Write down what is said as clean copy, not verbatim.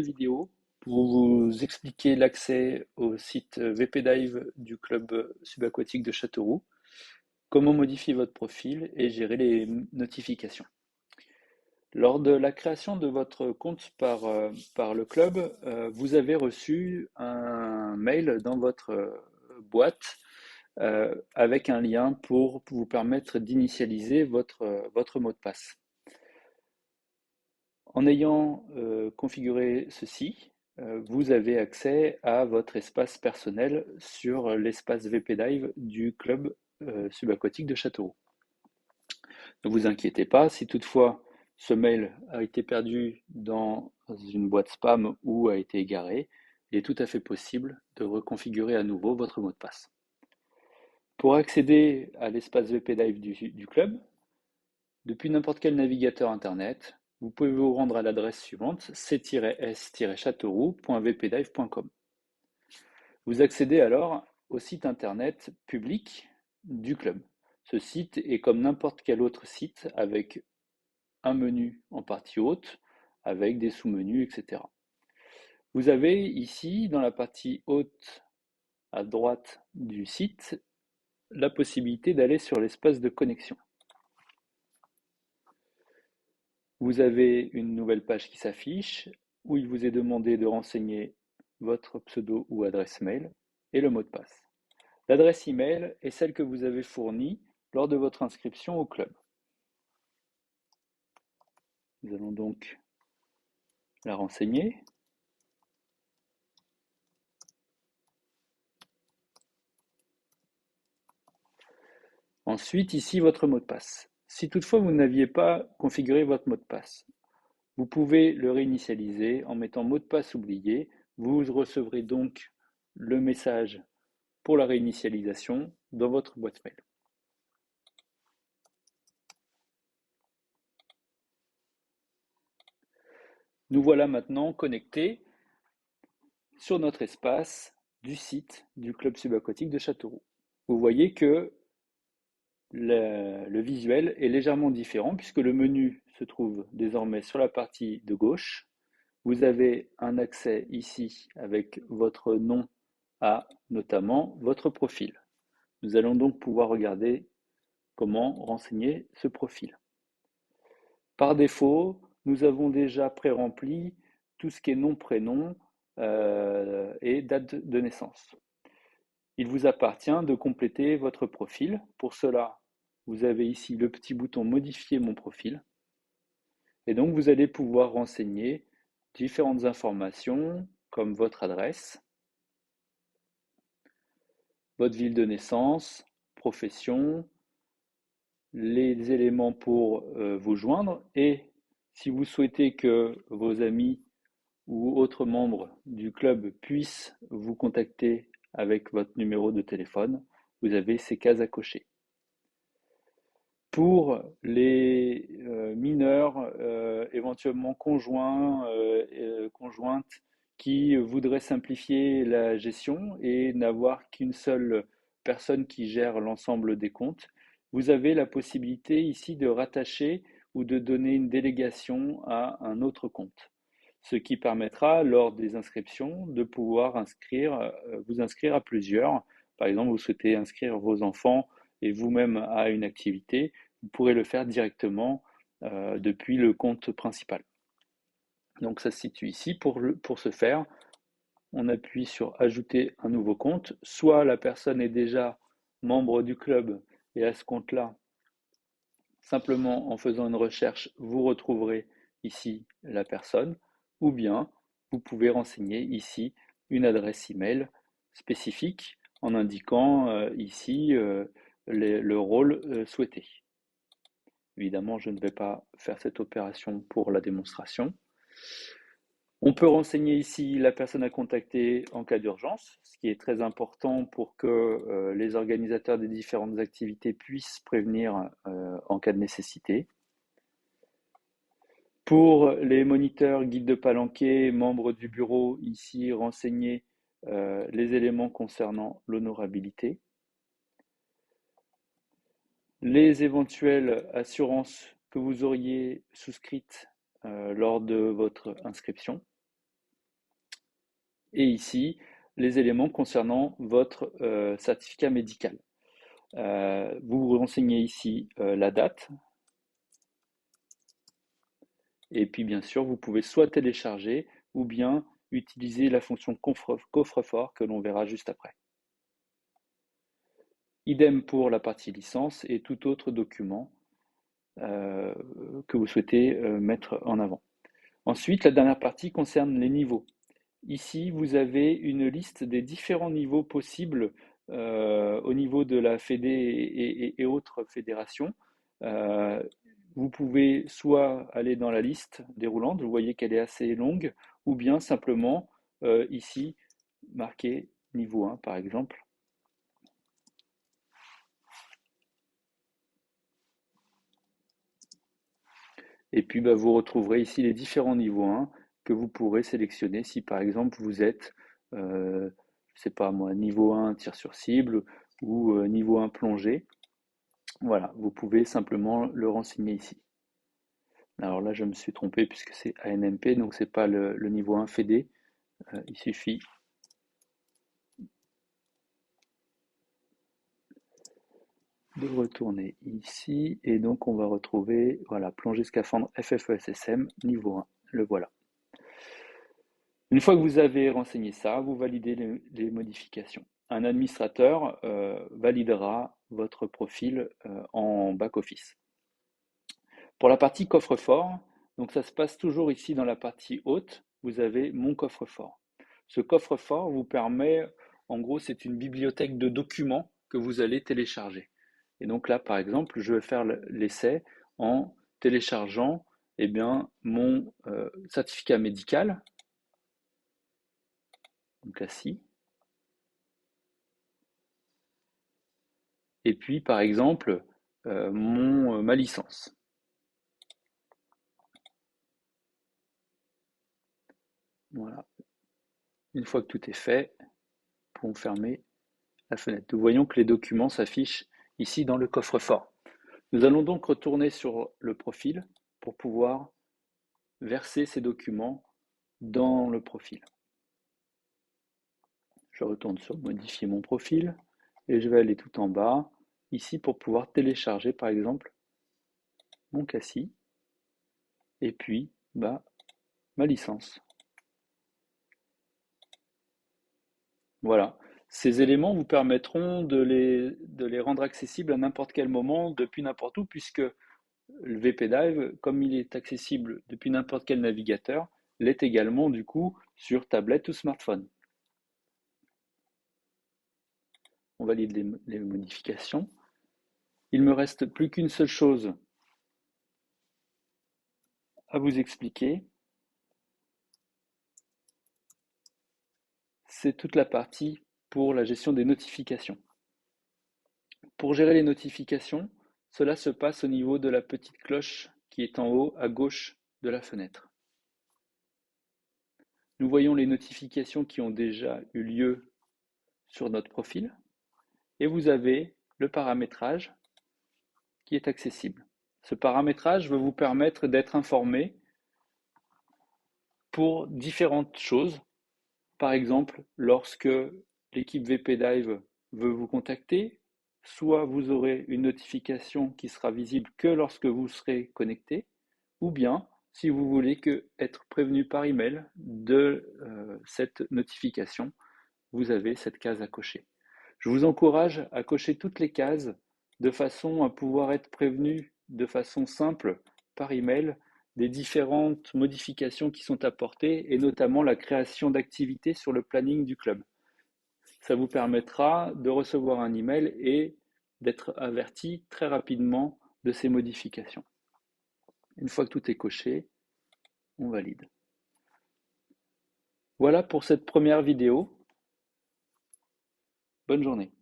Vidéo pour vous expliquer l'accès au site VP Dive du club subaquatique de Châteauroux, comment modifier votre profil et gérer les notifications. Lors de la création de votre compte par le club, vous avez reçu un mail dans votre boîte avec un lien pour vous permettre d'initialiser votre mot de passe. En ayant configuré ceci, vous avez accès à votre espace personnel sur l'espace VP Dive du club subaquatique de Châteauroux. Ne vous inquiétez pas, si toutefois ce mail a été perdu dans une boîte spam ou a été égaré, il est tout à fait possible de reconfigurer à nouveau votre mot de passe. Pour accéder à l'espace VP Dive du club, depuis n'importe quel navigateur internet, vous pouvez vous rendre à l'adresse suivante c-s-châteauroux.vpdive.com. Vous accédez alors au site internet public du club. Ce site est comme n'importe quel autre site avec un menu en partie haute, avec des sous-menus, etc. Vous avez ici, dans la partie haute à droite du site, la possibilité d'aller sur l'espace de connexion. Vous avez une nouvelle page qui s'affiche où il vous est demandé de renseigner votre pseudo ou adresse mail et le mot de passe. L'adresse email est celle que vous avez fournie lors de votre inscription au club. Nous allons donc la renseigner. Ensuite, ici, votre mot de passe. Si toutefois vous n'aviez pas configuré votre mot de passe, vous pouvez le réinitialiser en mettant mot de passe oublié. Vous recevrez donc le message pour la réinitialisation dans votre boîte mail. Nous voilà maintenant connectés sur notre espace du site du club subaquatique de Châteauroux. Vous voyez que le visuel est légèrement différent puisque le menu se trouve désormais sur la partie de gauche. Vous avez un accès ici avec votre nom à notamment votre profil. Nous allons donc pouvoir regarder comment renseigner ce profil. Par défaut, nous avons déjà pré-rempli tout ce qui est nom, prénom et date de naissance. Il vous appartient de compléter votre profil. Pour cela, vous avez ici le petit bouton Modifier mon profil. Et donc, vous allez pouvoir renseigner différentes informations comme votre adresse, votre ville de naissance, profession, les éléments pour vous joindre et si vous souhaitez que vos amis ou autres membres du club puissent vous contacter avec votre numéro de téléphone, vous avez ces cases à cocher. Pour les mineurs, éventuellement conjoints, conjointes, qui voudraient simplifier la gestion et n'avoir qu'une seule personne qui gère l'ensemble des comptes, vous avez la possibilité ici de rattacher ou de donner une délégation à un autre compte. Ce qui permettra, lors des inscriptions, de pouvoir vous inscrire à plusieurs. Par exemple, vous souhaitez inscrire vos enfants et vous-même à une activité, vous pourrez le faire directement depuis le compte principal. Donc ça se situe ici. Pour ce faire, on appuie sur Ajouter un nouveau compte. Soit la personne est déjà membre du club et à ce compte-là, simplement en faisant une recherche, vous retrouverez ici la personne, ou bien vous pouvez renseigner ici une adresse email spécifique en indiquant ici le rôle souhaité. Évidemment, je ne vais pas faire cette opération pour la démonstration. On peut renseigner ici la personne à contacter en cas d'urgence, ce qui est très important pour que les organisateurs des différentes activités puissent prévenir en cas de nécessité. Pour les moniteurs, guides de palanquet, membres du bureau, ici renseigner les éléments concernant l'honorabilité. Les éventuelles assurances que vous auriez souscrites lors de votre inscription. et ici, les éléments concernant votre certificat médical. Vous vous renseignez ici la date, et puis bien sûr, vous pouvez soit télécharger ou bien utiliser la fonction coffre-fort que l'on verra juste après. Idem pour la partie licence et tout autre document que vous souhaitez mettre en avant. Ensuite, la dernière partie concerne les niveaux. Ici, vous avez une liste des différents niveaux possibles au niveau de la Fédé et autres fédérations. Vous pouvez soit aller dans la liste déroulante, vous voyez qu'elle est assez longue, ou bien simplement ici marquer niveau 1 par exemple. Et puis vous retrouverez ici les différents niveaux 1 que vous pourrez sélectionner si par exemple vous êtes, je sais pas moi, niveau 1 tir sur cible ou niveau 1 plongée. Voilà, vous pouvez simplement le renseigner ici. Alors là, je me suis trompé puisque c'est ANMP, donc c'est pas le niveau 1 FED. Il suffit de retourner ici et donc on va retrouver, voilà, plongée scaphandre FFESSM niveau 1. Le voilà. Une fois que vous avez renseigné ça, vous validez les modifications. Un administrateur validera votre profil en back-office. Pour la partie coffre-fort, donc ça se passe toujours ici dans la partie haute, vous avez mon coffre-fort. Ce coffre-fort vous permet, en gros, c'est une bibliothèque de documents que vous allez télécharger. Et donc là, par exemple, je vais faire l'essai en téléchargeant eh bien, mon certificat médical, donc assis. Et puis, par exemple, ma licence. Voilà. Une fois que tout est fait, nous pouvons fermer la fenêtre. Nous voyons que les documents s'affichent ici dans le coffre-fort. Nous allons donc retourner sur le profil pour pouvoir verser ces documents dans le profil. Je retourne sur modifier mon profil et je vais aller tout en bas ici pour pouvoir télécharger par exemple mon CACI et puis ma licence. Voilà. Ces éléments vous permettront de les rendre accessibles à n'importe quel moment, depuis n'importe où, puisque le VPDive, comme il est accessible depuis n'importe quel navigateur, l'est également du coup sur tablette ou smartphone. On valide les modifications. Il me reste plus qu'une seule chose à vous expliquer. C'est toute la partie pour la gestion des notifications. Pour gérer les notifications, cela se passe au niveau de la petite cloche qui est en haut à gauche de la fenêtre. Nous voyons les notifications qui ont déjà eu lieu sur notre profil et vous avez le paramétrage qui est accessible. Ce paramétrage va vous permettre d'être informé pour différentes choses. Par exemple, lorsque l'équipe VPDive veut vous contacter, soit vous aurez une notification qui sera visible que lorsque vous serez connecté, ou bien si vous voulez être prévenu par email de cette notification, vous avez cette case à cocher. Je vous encourage à cocher toutes les cases de façon à pouvoir être prévenu de façon simple par email des différentes modifications qui sont apportées et notamment la création d'activités sur le planning du club. Ça vous permettra de recevoir un email et d'être averti très rapidement de ces modifications. Une fois que tout est coché, on valide. Voilà pour cette première vidéo. Bonne journée.